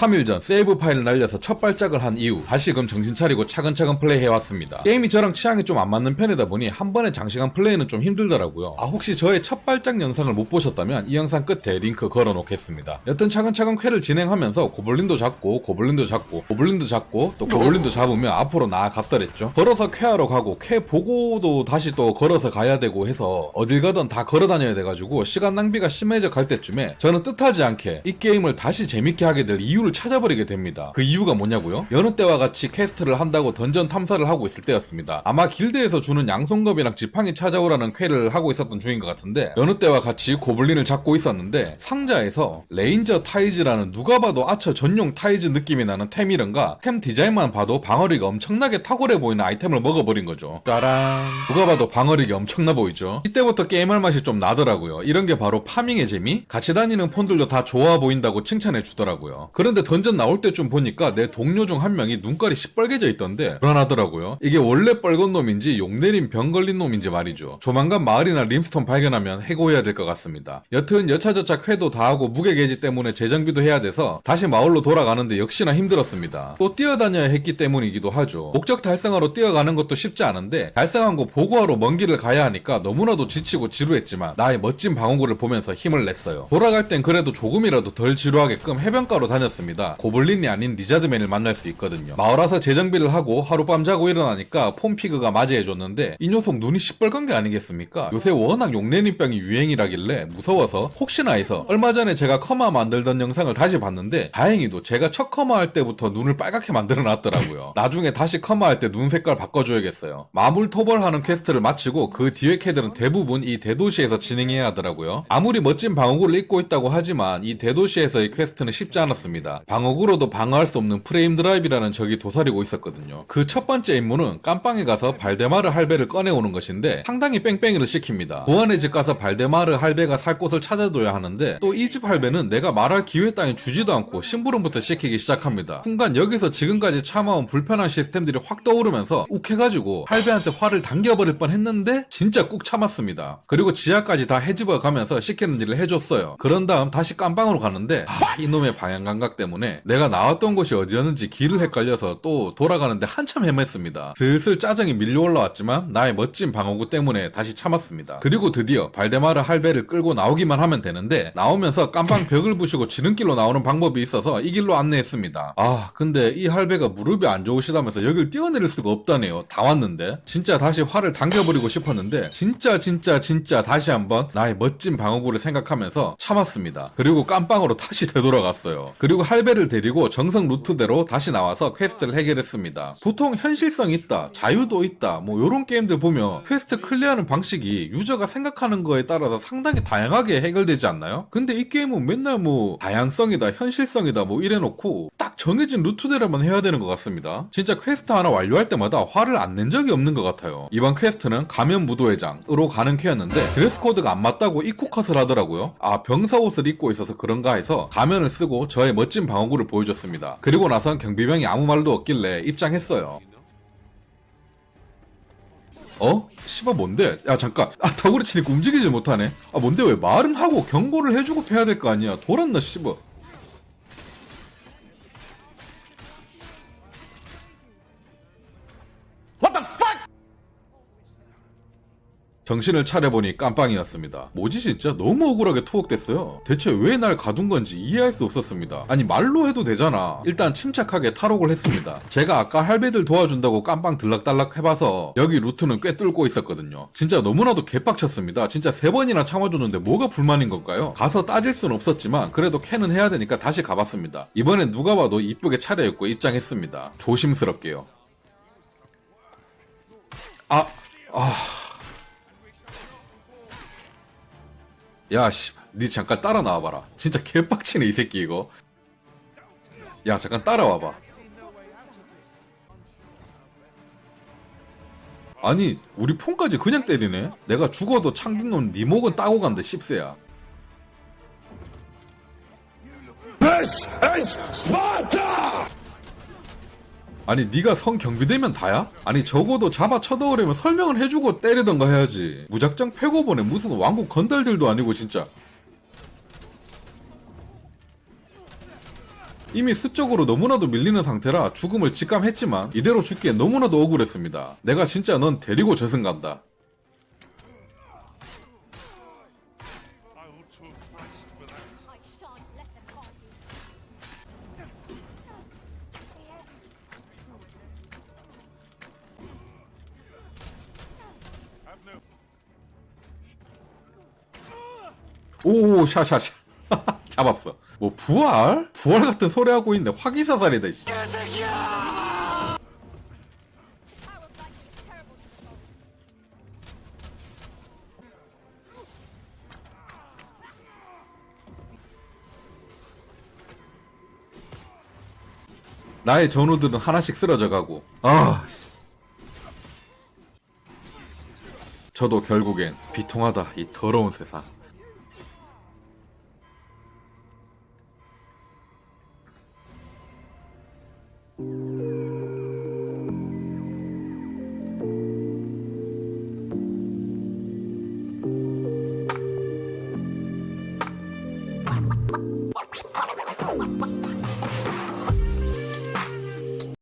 3일 전 세이브 파일을 날려서 첫 발작을 한 이후 다시금 정신 차리고 차근차근 플레이해왔습니다. 게임이 저랑 취향이 좀 안 맞는 편이다 보니 한 번에 장시간 플레이는 좀 힘들더라고요. 혹시 저의 첫 발작 영상을 못 보셨다면 이 영상 끝에 링크 걸어 놓겠습니다. 여튼 차근차근 퀘를 진행하면서 고블린도 잡고 고블린도 잡고 고블린도 잡고 또 고블린도 잡으면 앞으로 나아갔더랬죠. 걸어서 퀘하러 가고 퀘 보고도 다시 또 걸어서 가야 되고 해서 어딜 가든 다 걸어 다녀야 돼가지고 시간 낭비가 심해져 갈 때쯤에 저는 뜻하지 않게 이 게임을 다시 재밌게 하게 될 이유를 찾아버리게 됩니다. 그 이유가 뭐냐고요? 여느 때와 같이 퀘스트를 한다고 던전 탐사를 하고 있을 때였습니다. 아마 길드에서 주는 양손검이랑 지팡이 찾아오라는 퀘를 하고 있었던 중인 것 같은데 여느 때와 같이 고블린을 잡고 있었는데 상자에서 레인저 타이즈라는 누가 봐도 아처 전용 타이즈 느낌이 나는 템이란가 템 디자인만 봐도 방어력이 엄청나게 탁월해 보이는 아이템을 먹어버린 거죠. 짜란. 누가 봐도 방어력이 엄청나 보이죠. 이때부터 게임할 맛이 좀 나더라고요. 이런 게 바로 파밍의 재미? 같이 다니는 폰들도 다 좋아 보인다고 칭찬해 주더라고요. 그런데 던전 나올 때쯤 보니까 내 동료 중 한 명이 눈깔이 시뻘개져 있던데 불안하더라고요. 이게 원래 빨간 놈인지 용내린 병 걸린 놈인지 말이죠. 조만간 마을이나 림스톤 발견하면 해고해야 될 것 같습니다. 여튼 여차저차 퀘도 다 하고 무게게지 때문에 재정비도 해야 돼서 다시 마을로 돌아가는데 역시나 힘들었습니다. 또 뛰어다녀야 했기 때문이기도 하죠. 목적 달성하러 뛰어가는 것도 쉽지 않은데 달성한 거 보고하러 먼 길을 가야 하니까 너무나도 지치고 지루했지만 나의 멋진 방어구를 보면서 힘을 냈어요. 돌아갈 땐 그래도 조금이라도 덜 지루하게끔 해변가로 다녔습니다. 고블린이 아닌 리자드맨을 만날 수 있거든요. 마을 와서 재정비를 하고 하룻밤 자고 일어나니까 폼피그가 맞이해줬는데 이 녀석 눈이 시뻘건 게 아니겠습니까? 요새 워낙 용내니병이 유행이라길래 무서워서 혹시나 해서 얼마 전에 제가 커마 만들던 영상을 다시 봤는데 다행히도 제가 첫 커마 할 때부터 눈을 빨갛게 만들어 놨더라고요. 나중에 다시 커마 할 때 눈 색깔 바꿔줘야겠어요. 마물 토벌하는 퀘스트를 마치고 그 뒤에 퀘들은 대부분 이 대도시에서 진행해야 하더라고요. 아무리 멋진 방어구를 입고 있다고 하지만 이 대도시에서의 퀘스트는 쉽지 않았습니다. 방어구로도 방어할 수 없는 프레임 드라이브라는 적이 도사리고 있었거든요. 그 첫 번째 임무는 깜빵에 가서 발데마르 할배를 꺼내오는 것인데 상당히 뺑뺑이를 시킵니다. 보안의 집 가서 발데마르 할배가 살 곳을 찾아둬야 하는데 또 이 집 할배는 내가 말할 기회 따윈 주지도 않고 심부름부터 시키기 시작합니다. 순간 여기서 지금까지 참아온 불편한 시스템들이 확 떠오르면서 욱해가지고 할배한테 화를 당겨버릴 뻔했는데 진짜 꾹 참았습니다. 그리고 지하까지 다 헤집어 가면서 시키는 일을 해줬어요. 그런 다음 다시 깜빵으로 가는데 이놈의 방향감각 때문에 내가 나왔던 곳이 어디였는지 길을 헷갈려서 또 돌아가는데 한참 헤맸습니다. 슬슬 짜증이 밀려 올라왔지만 나의 멋진 방어구 때문에 다시 참았습니다. 그리고 드디어 발데마르 할배를 끌고 나오기만 하면 되는데 나오면서 깜빵 벽을 부시고 지름길로 나오는 방법이 있어서 이 길로 안내했습니다. 근데 이 할배가 무릎이 안 좋으시다면서 여길 뛰어내릴 수가 없다네요. 다 왔는데 진짜 다시 화를 당겨버리고 싶었는데 진짜 다시 한번 나의 멋진 방어구를 생각하면서 참았습니다. 그리고 깜빵으로 다시 되돌아갔어요. 그리고 할배를 데리고 정성 루트대로 다시 나와서 퀘스트를 해결했습니다. 보통 현실성 있다, 자유도 있다 뭐 요런 게임들 보면 퀘스트 클리어하는 방식이 유저가 생각하는 거에 따라서 상당히 다양하게 해결되지 않나요? 근데 이 게임은 맨날 뭐 다양성이다, 현실성이다 뭐 이래놓고 딱 정해진 루트대로만 해야 되는 것 같습니다. 진짜 퀘스트 하나 완료할 때마다 화를 안 낸 적이 없는 것 같아요. 이번 퀘스트는 가면 무도회장으로 가는 퀘였는데 드레스 코드가 안 맞다고 입구 컷을 하더라고요. 병사 옷을 입고 있어서 그런가 해서 가면을 쓰고 저의 멋진 방어구를 보여줬습니다. 그리고 나선 경비병이 아무 말도 없길래 입장했어요. 씨발 뭔데? 야 잠깐, 덕으로 치니까 움직이지 못하네. 뭔데? 왜 말은 하고 경고를 해주고 패야 될 거 아니야. 돌았나 씨발. 정신을 차려보니 깜빵이었습니다. 뭐지 진짜? 너무 억울하게 투옥됐어요. 대체 왜 날 가둔 건지 이해할 수 없었습니다. 아니 말로 해도 되잖아. 일단 침착하게 탈옥을 했습니다. 제가 아까 할배들 도와준다고 깜빵 들락달락 해봐서 여기 루트는 꽤 뚫고 있었거든요. 진짜 너무나도 개빡쳤습니다. 진짜 3번이나 참아줬는데 뭐가 불만인 걸까요? 가서 따질 순 없었지만 그래도 캔은 해야 되니까 다시 가봤습니다. 이번엔 누가 봐도 이쁘게 차려입고 입장했습니다. 조심스럽게요. 야, 니 잠깐 따라 나와봐라. 진짜 개빡치네, 이 새끼, 이거. 야, 잠깐 따라와봐. 아니, 우리 폰까지 그냥 때리네? 내가 죽어도 창등놈 니 목은 따고 간다, 씹새야. This is Sparta! 아니 네가 성 경비되면 다야? 아니 적어도 잡아 쳐넣으려면 설명을 해주고 때리던가 해야지. 무작정 패고 보내. 무슨 왕국 건달들도 아니고 진짜. 이미 수적으로 너무나도 밀리는 상태라 죽음을 직감했지만 이대로 죽기엔 너무나도 억울했습니다. 내가 진짜 넌 데리고 저승 간다. I shan't let them harm you. 오, 샤샤샤. 잡았어. 뭐 부활? 부활 같은 소리 하고 있는데 화기사살이다. 씨. Power of lightning is terrible to control. 나의 전우들은 하나씩 쓰러져 가고. 아. 씨. 저도 결국엔 비통하다 이 더러운 세상.